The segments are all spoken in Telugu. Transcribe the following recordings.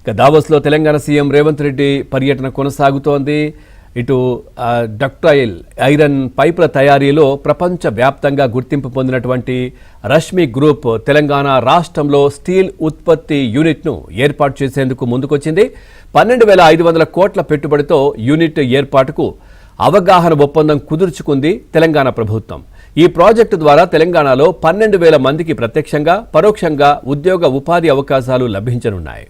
దావోస్లో తెలంగాణ సీఎం రేవంత్ రెడ్డి పర్యటన కొనసాగుతోంది. ఇటు డక్టైల్ ఐరన్ పైపుల తయారీలో ప్రపంచ వ్యాప్తంగా గుర్తింపు పొందినటువంటి రష్మి గ్రూప్ తెలంగాణ రాష్ట్రంలో స్టీల్ ఉత్పత్తి యూనిట్ను ఏర్పాటు చేసేందుకు ముందుకొచ్చింది. 12,500 కోట్ల పెట్టుబడితో యూనిట్ ఏర్పాటుకు అవగాహన ఒప్పందం కుదుర్చుకుంది తెలంగాణ ప్రభుత్వం. ఈ ప్రాజెక్టు ద్వారా తెలంగాణలో 12,000 మందికి ప్రత్యక్షంగా పరోక్షంగా ఉద్యోగ ఉపాధి అవకాశాలు లభించనున్నాయి.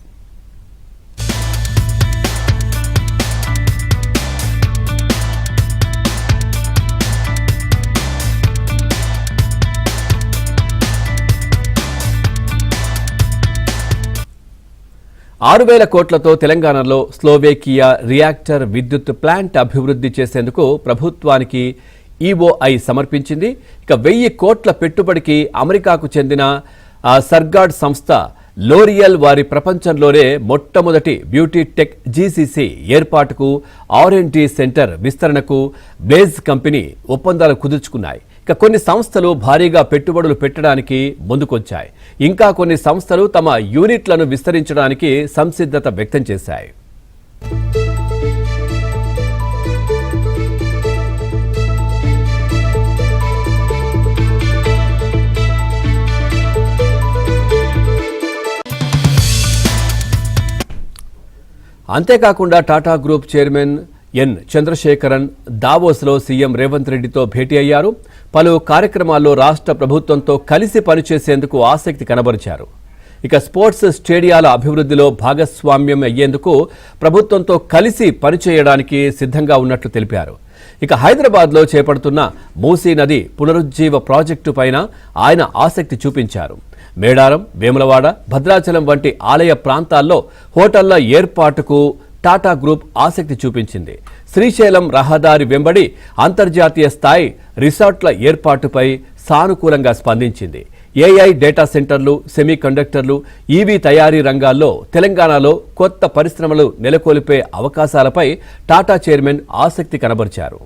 $6,000 కోట్లతో తెలంగాణలో స్లోవేకియా రియాక్టర్ విద్యుత్ ప్లాంట్ అభివృద్ధి చేసేందుకు ప్రభుత్వానికి ఈఓఐ సమర్పించింది. ఇక 1,000 కోట్ల పెట్టుబడికి అమెరికాకు చెందిన సర్గాడ్ సంస్థ లోరియల్ వారి ప్రపంచంలోనే మొట్టమొదటి బ్యూటీ టెక్ జీసీసీ ఏర్పాటుకు R&D సెంటర్ విస్తరణకు బేజ్ కంపెనీ ఒప్పందాలు కుదుర్చుకున్నాయి. ఇక కొన్ని సంస్థలు భారీగా పెట్టుబడులు పెట్టడానికి ముందుకొచ్చాయి. ఇంకా కొన్ని సంస్థలు తమ యూనిట్లను విస్తరించడానికి సంసిద్ధత వ్యక్తం చేశాయి. అంతేకాకుండా Tata group chairman N Chandrasekaran దావోస్లో సీఎం రేవంత్ రెడ్డితో భేటీ అయ్యారు. పలు కార్యక్రమాల్లో రాష్ట్ర ప్రభుత్వంతో కలిసి పనిచేసేందుకు ఆసక్తి కనబరిచారు. ఇక స్పోర్ట్స్ స్టేడియాల అభివృద్ధిలో భాగస్వామ్యం అయ్యేందుకు ప్రభుత్వంతో కలిసి పనిచేయడానికి సిద్ధంగా ఉన్నట్లు తెలిపారు. ఇక హైదరాబాద్లో చేపడుతున్న మూసీ నది పునరుజ్జీవ ప్రాజెక్టు పైన ఆయన ఆసక్తి చూపించారు. మేడారం, వేములవాడ, భద్రాచలం వంటి ఆలయ ప్రాంతాల్లో హోటళ్ల ఏర్పాటుకు టాటా గ్రూప్ ఆసక్తి చూపించింది. శ్రీశైలం రహదారి వెంబడి అంతర్జాతీయ స్థాయి రిసార్ట్ల ఏర్పాటుపై సానుకూలంగా స్పందించింది. ఏఐ డేటా సెంటర్లు, సెమీ కండక్టర్లు, ఈవీ తయారీ రంగాల్లో తెలంగాణలో కొత్త పరిశ్రమలు నెలకొల్పే అవకాశాలపై టాటా చైర్మన్ ఆసక్తి కనబరిచారు.